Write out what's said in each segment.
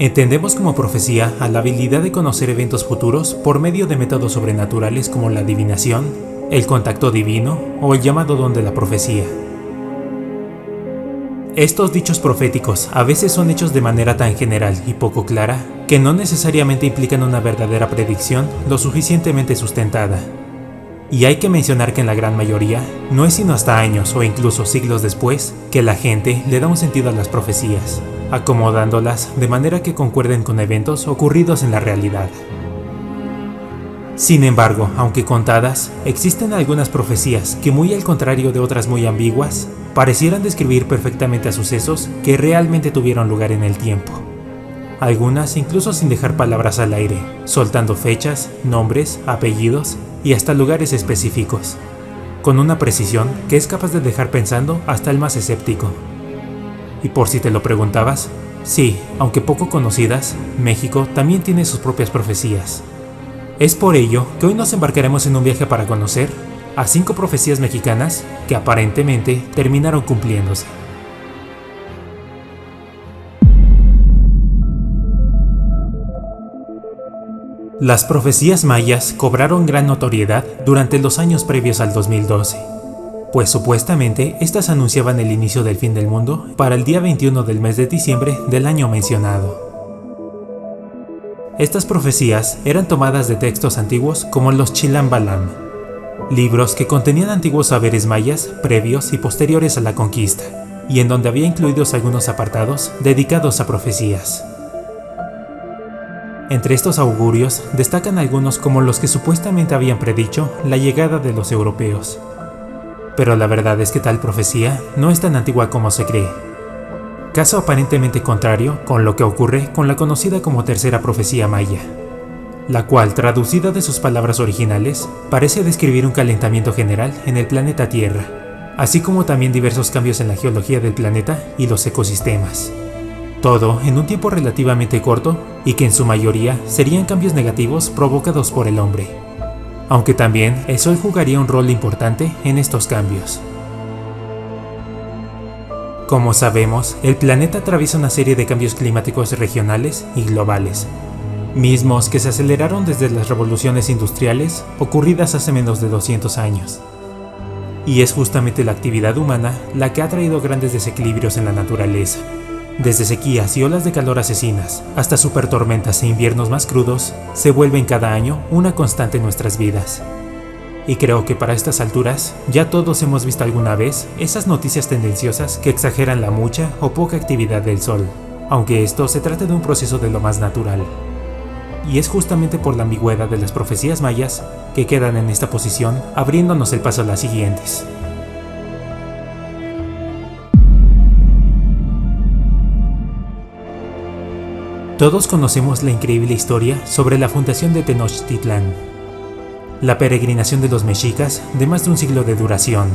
Entendemos como profecía a la habilidad de conocer eventos futuros por medio de métodos sobrenaturales como la adivinación, el contacto divino o el llamado don de la profecía. Estos dichos proféticos a veces son hechos de manera tan general y poco clara que no necesariamente implican una verdadera predicción lo suficientemente sustentada. Y hay que mencionar que en la gran mayoría no es sino hasta años o incluso siglos después que la gente le da un sentido a las profecías, acomodándolas de manera que concuerden con eventos ocurridos en la realidad. Sin embargo, aunque contadas, existen algunas profecías que, muy al contrario de otras muy ambiguas, parecieran describir perfectamente a sucesos que realmente tuvieron lugar en el tiempo. Algunas incluso sin dejar palabras al aire, soltando fechas, nombres, apellidos y hasta lugares específicos, con una precisión que es capaz de dejar pensando hasta el más escéptico. Y por si te lo preguntabas, sí, aunque poco conocidas, México también tiene sus propias profecías. Es por ello que hoy nos embarcaremos en un viaje para conocer a 5 profecías mexicanas que aparentemente terminaron cumpliéndose. Las profecías mayas cobraron gran notoriedad durante los años previos al 2012, pues supuestamente estas anunciaban el inicio del fin del mundo para el día 21 del mes de diciembre del año mencionado. Estas profecías eran tomadas de textos antiguos como los Chilam Balam, libros que contenían antiguos saberes mayas previos y posteriores a la conquista, y en donde había incluidos algunos apartados dedicados a profecías. Entre estos augurios destacan algunos como los que supuestamente habían predicho la llegada de los europeos. Pero la verdad es que tal profecía no es tan antigua como se cree. Caso aparentemente contrario con lo que ocurre con la conocida como Tercera Profecía Maya, la cual, traducida de sus palabras originales, parece describir un calentamiento general en el planeta Tierra, así como también diversos cambios en la geología del planeta y los ecosistemas. Todo en un tiempo relativamente corto y que en su mayoría serían cambios negativos provocados por el hombre, aunque también el Sol jugaría un rol importante en estos cambios. Como sabemos, el planeta atraviesa una serie de cambios climáticos regionales y globales, mismos que se aceleraron desde las revoluciones industriales ocurridas hace menos de 200 años. Y es justamente la actividad humana la que ha traído grandes desequilibrios en la naturaleza. Desde sequías y olas de calor asesinas hasta supertormentas e inviernos más crudos, se vuelven cada año una constante en nuestras vidas. Y creo que para estas alturas ya todos hemos visto alguna vez esas noticias tendenciosas que exageran la mucha o poca actividad del Sol, aunque esto se trate de un proceso de lo más natural. Y es justamente por la ambigüedad de las profecías mayas que quedan en esta posición, abriéndonos el paso a las siguientes. Todos conocemos la increíble historia sobre la fundación de Tenochtitlán, la peregrinación de los mexicas de más de un siglo de duración,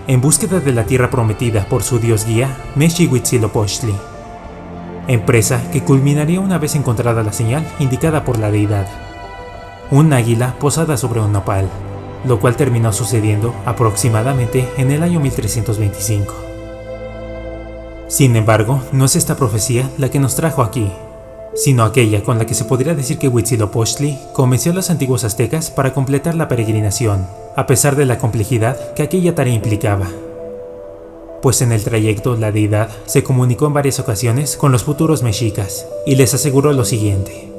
en búsqueda de la tierra prometida por su dios guía Mexihuitzilopochtli, empresa que culminaría una vez encontrada la señal indicada por la deidad, un águila posada sobre un nopal, lo cual terminó sucediendo aproximadamente en el año 1325. Sin embargo, no es esta profecía la que nos trajo aquí, sino aquella con la que se podría decir que Huitzilopochtli convenció a los antiguos aztecas para completar la peregrinación, a pesar de la complejidad que aquella tarea implicaba. Pues en el trayecto la deidad se comunicó en varias ocasiones con los futuros mexicas y les aseguró lo siguiente: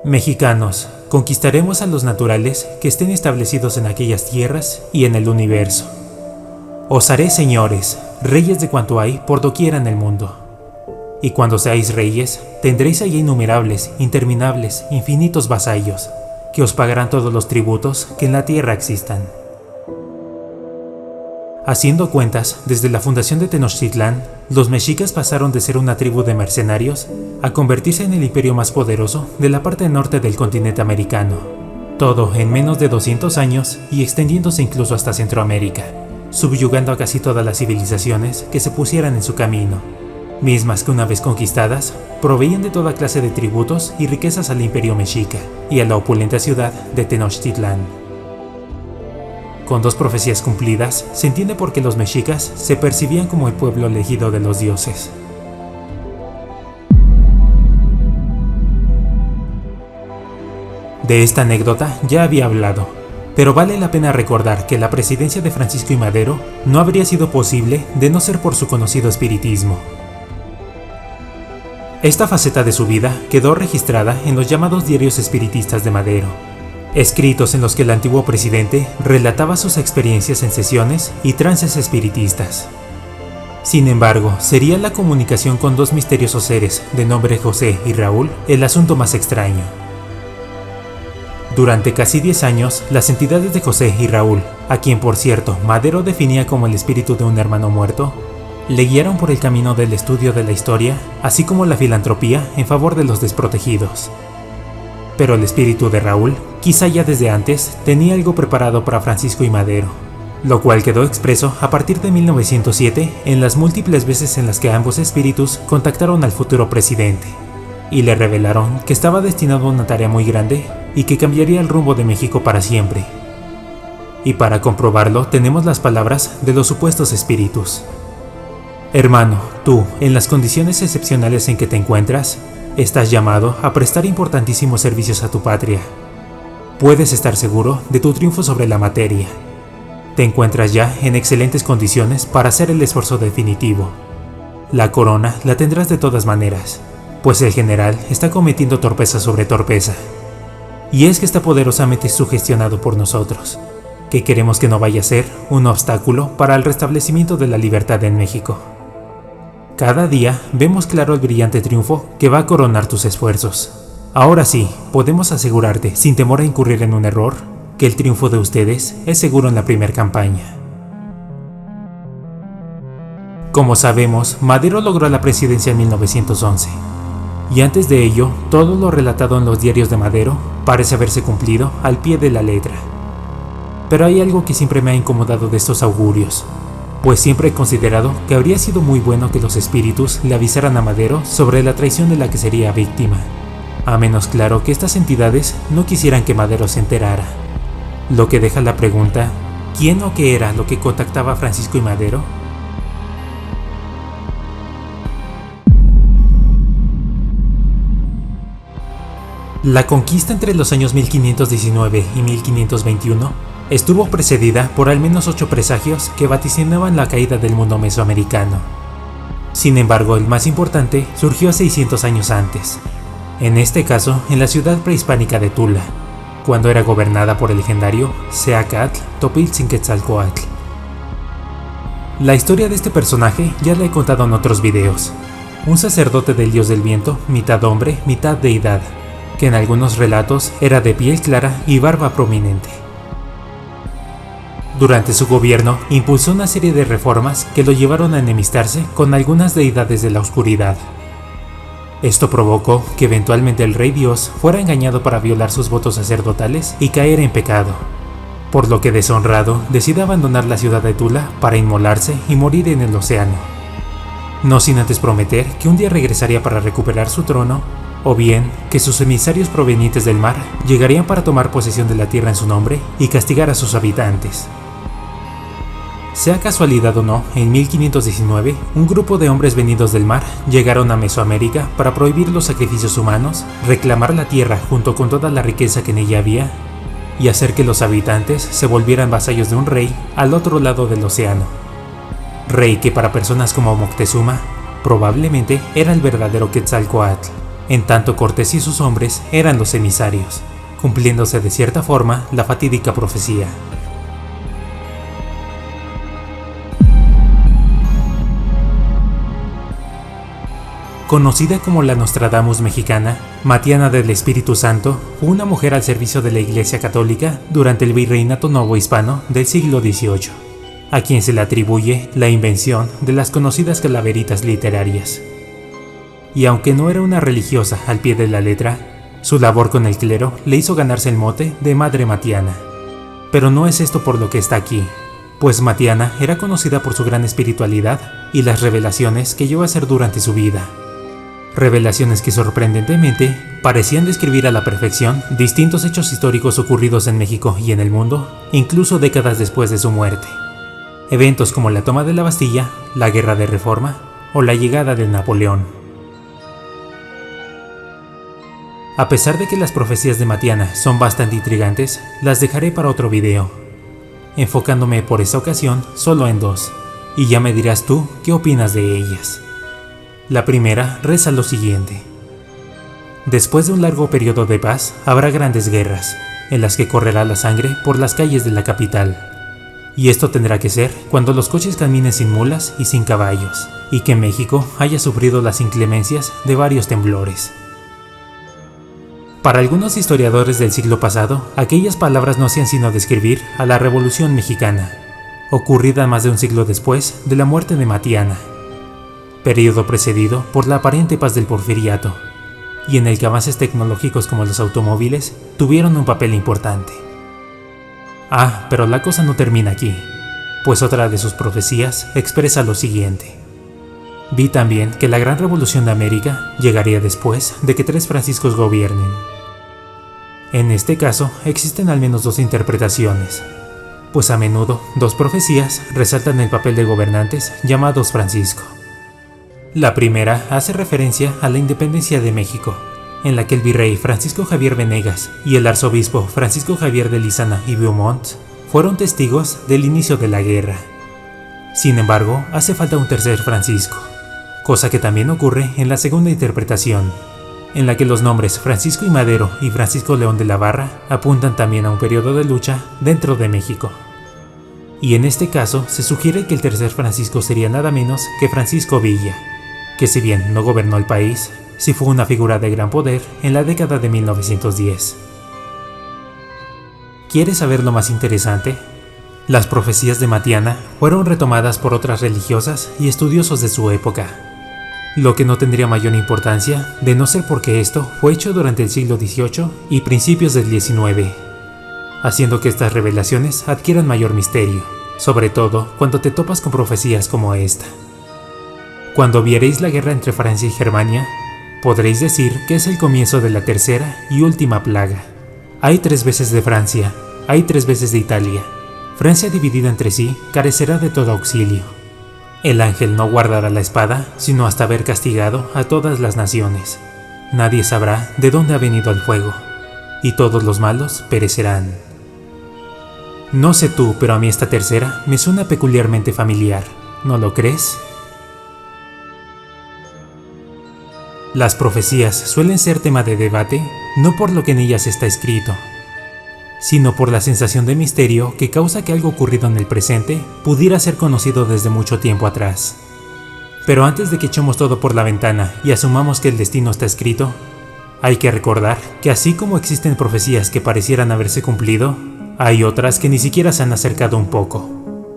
mexicanos, conquistaremos a los naturales que estén establecidos en aquellas tierras y en el universo. Os haré señores, reyes de cuanto hay por doquiera en el mundo. Y cuando seáis reyes, tendréis allí innumerables, interminables, infinitos vasallos, que os pagarán todos los tributos que en la tierra existan. Haciendo cuentas, desde la fundación de Tenochtitlán, los mexicas pasaron de ser una tribu de mercenarios a convertirse en el imperio más poderoso de la parte norte del continente americano. Todo en menos de 200 años y extendiéndose incluso hasta Centroamérica, subyugando a casi todas las civilizaciones que se pusieran en su camino, mismas que una vez conquistadas, proveían de toda clase de tributos y riquezas al imperio mexica y a la opulenta ciudad de Tenochtitlán. Con 2 profecías cumplidas, se entiende por qué los mexicas se percibían como el pueblo elegido de los dioses. De esta anécdota ya había hablado, pero vale la pena recordar que la presidencia de Francisco I. Madero no habría sido posible de no ser por su conocido espiritismo. Esta faceta de su vida quedó registrada en los llamados diarios espiritistas de Madero, escritos en los que el antiguo presidente relataba sus experiencias en sesiones y trances espiritistas. Sin embargo, sería la comunicación con dos misteriosos seres de nombre José y Raúl el asunto más extraño. Durante casi 10 años, las entidades de José y Raúl, a quien por cierto Madero definía como el espíritu de un hermano muerto, le guiaron por el camino del estudio de la historia, así como la filantropía en favor de los desprotegidos. Pero el espíritu de Raúl, quizá ya desde antes, tenía algo preparado para Francisco I. Madero, lo cual quedó expreso a partir de 1907 en las múltiples veces en las que ambos espíritus contactaron al futuro presidente, y le revelaron que estaba destinado a una tarea muy grande y que cambiaría el rumbo de México para siempre. Y para comprobarlo tenemos las palabras de los supuestos espíritus. Hermano, tú, en las condiciones excepcionales en que te encuentras, estás llamado a prestar importantísimos servicios a tu patria. Puedes estar seguro de tu triunfo sobre la materia. Te encuentras ya en excelentes condiciones para hacer el esfuerzo definitivo. La corona la tendrás de todas maneras, pues el general está cometiendo torpeza sobre torpeza. Y es que está poderosamente sugestionado por nosotros, que queremos que no vaya a ser un obstáculo para el restablecimiento de la libertad en México. Cada día vemos claro el brillante triunfo que va a coronar tus esfuerzos. Ahora sí, podemos asegurarte, sin temor a incurrir en un error, que el triunfo de ustedes es seguro en la primera campaña. Como sabemos, Madero logró la presidencia en 1911, y antes de ello, todo lo relatado en los diarios de Madero parece haberse cumplido al pie de la letra. Pero hay algo que siempre me ha incomodado de estos augurios, pues siempre he considerado que habría sido muy bueno que los espíritus le avisaran a Madero sobre la traición de la que sería víctima, a menos claro que estas entidades no quisieran que Madero se enterara. Lo que deja la pregunta, ¿quién o qué era lo que contactaba a Francisco y Madero? La conquista entre los años 1519 y 1521 estuvo precedida por al menos 8 presagios que vaticinaban la caída del mundo mesoamericano. Sin embargo, el más importante surgió 600 años antes, en este caso en la ciudad prehispánica de Tula, cuando era gobernada por el legendario Seacatl Topiltzin-Quetzalcóatl. La historia de este personaje ya la he contado en otros videos. Un sacerdote del dios del viento, mitad hombre, mitad deidad, que en algunos relatos era de piel clara y barba prominente. Durante su gobierno impulsó una serie de reformas que lo llevaron a enemistarse con algunas deidades de la oscuridad. Esto provocó que eventualmente el rey Dios fuera engañado para violar sus votos sacerdotales y caer en pecado, por lo que deshonrado decide abandonar la ciudad de Tula para inmolarse y morir en el océano, no sin antes prometer que un día regresaría para recuperar su trono, o bien que sus emisarios provenientes del mar llegarían para tomar posesión de la tierra en su nombre y castigar a sus habitantes. Sea casualidad o no, en 1519, un grupo de hombres venidos del mar llegaron a Mesoamérica para prohibir los sacrificios humanos, reclamar la tierra junto con toda la riqueza que en ella había, y hacer que los habitantes se volvieran vasallos de un rey al otro lado del océano. Rey que para personas como Moctezuma, probablemente era el verdadero Quetzalcóatl, en tanto Cortés y sus hombres eran los emisarios, cumpliéndose de cierta forma la fatídica profecía. Conocida como la Nostradamus mexicana, Matiana del Espíritu Santo fue una mujer al servicio de la Iglesia Católica durante el Virreinato Novohispano del siglo XVIII, a quien se le atribuye la invención de las conocidas calaveritas literarias. Y aunque no era una religiosa al pie de la letra, su labor con el clero le hizo ganarse el mote de Madre Matiana. Pero no es esto por lo que está aquí, pues Matiana era conocida por su gran espiritualidad y las revelaciones que llegó a hacer durante su vida. Revelaciones que sorprendentemente parecían describir a la perfección distintos hechos históricos ocurridos en México y en el mundo, incluso décadas después de su muerte. Eventos como la toma de la Bastilla, la Guerra de Reforma o la llegada de Napoleón. A pesar de que las profecías de Matiana son bastante intrigantes, las dejaré para otro video, enfocándome por esta ocasión solo en dos, y ya me dirás tú qué opinas de ellas. La primera reza lo siguiente: después de un largo periodo de paz, habrá grandes guerras, en las que correrá la sangre por las calles de la capital. Y esto tendrá que ser cuando los coches caminen sin mulas y sin caballos, y que México haya sufrido las inclemencias de varios temblores. Para algunos historiadores del siglo pasado, aquellas palabras no hacían sino describir a la Revolución Mexicana, ocurrida más de un siglo después de la muerte de Matiana, periodo precedido por la aparente paz del Porfiriato, y en el que avances tecnológicos como los automóviles tuvieron un papel importante. Ah, pero la cosa no termina aquí, pues otra de sus profecías expresa lo siguiente: vi también que la gran revolución de América llegaría después de que 3 Franciscos gobiernen. En este caso existen al menos 2 interpretaciones, pues a menudo 2 profecías resaltan el papel de gobernantes llamados Francisco. La primera hace referencia a la independencia de México, en la que el virrey Francisco Javier Venegas y el arzobispo Francisco Javier de Lizana y Beaumont fueron testigos del inicio de la guerra. Sin embargo, hace falta un tercer Francisco, cosa que también ocurre en la segunda interpretación, en la que los nombres Francisco I. Madero y Francisco León de la Barra apuntan también a un periodo de lucha dentro de México. Y en este caso se sugiere que el tercer Francisco sería nada menos que Francisco Villa, que si bien no gobernó el país, sí fue una figura de gran poder en la década de 1910. ¿Quieres saber lo más interesante? Las profecías de Matiana fueron retomadas por otras religiosas y estudiosos de su época, lo que no tendría mayor importancia de no ser porque esto fue hecho durante el siglo XVIII y principios del XIX, haciendo que estas revelaciones adquieran mayor misterio, sobre todo cuando te topas con profecías como esta. Cuando viereis la guerra entre Francia y Germania, podréis decir que es el comienzo de la tercera y última plaga. Hay 3 veces de Francia, hay 3 veces de Italia. Francia dividida entre sí carecerá de todo auxilio. El ángel no guardará la espada, sino hasta haber castigado a todas las naciones. Nadie sabrá de dónde ha venido el fuego, y todos los malos perecerán. No sé tú, pero a mí esta tercera me suena peculiarmente familiar, ¿no lo crees? Las profecías suelen ser tema de debate, no por lo que en ellas está escrito, sino por la sensación de misterio que causa que algo ocurrido en el presente pudiera ser conocido desde mucho tiempo atrás. Pero antes de que echemos todo por la ventana y asumamos que el destino está escrito, hay que recordar que así como existen profecías que parecieran haberse cumplido, hay otras que ni siquiera se han acercado un poco.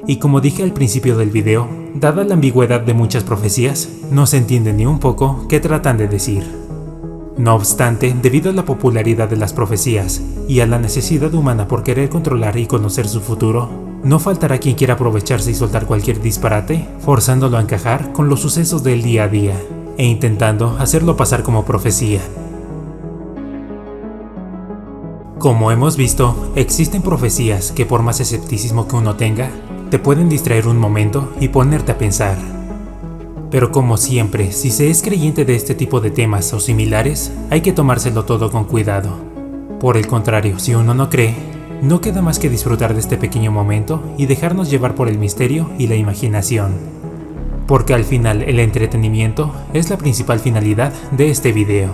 Y como dije al principio del video, dada la ambigüedad de muchas profecías, no se entiende ni un poco qué tratan de decir. No obstante, debido a la popularidad de las profecías y a la necesidad humana por querer controlar y conocer su futuro, no faltará quien quiera aprovecharse y soltar cualquier disparate, forzándolo a encajar con los sucesos del día a día, e intentando hacerlo pasar como profecía. Como hemos visto, existen profecías que por más escepticismo que uno tenga, te pueden distraer un momento y ponerte a pensar. Pero como siempre, si se es creyente de este tipo de temas o similares, hay que tomárselo todo con cuidado. Por el contrario, si uno no cree, no queda más que disfrutar de este pequeño momento y dejarnos llevar por el misterio y la imaginación. Porque al final el entretenimiento es la principal finalidad de este video.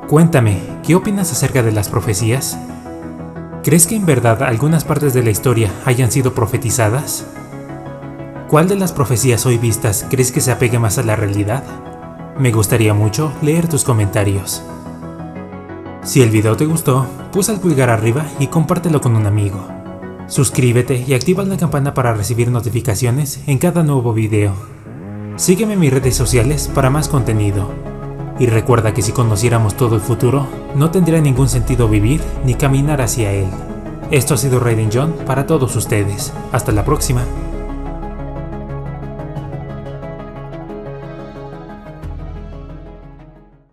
Cuéntame, ¿qué opinas acerca de las profecías? ¿Crees que en verdad algunas partes de la historia hayan sido profetizadas? ¿Cuál de las profecías hoy vistas crees que se apegue más a la realidad? Me gustaría mucho leer tus comentarios. Si el video te gustó, pulsa el pulgar arriba y compártelo con un amigo. Suscríbete y activa la campana para recibir notificaciones en cada nuevo video. Sígueme en mis redes sociales para más contenido. Y recuerda que si conociéramos todo el futuro, no tendría ningún sentido vivir ni caminar hacia él. Esto ha sido Raiden John para todos ustedes. Hasta la próxima.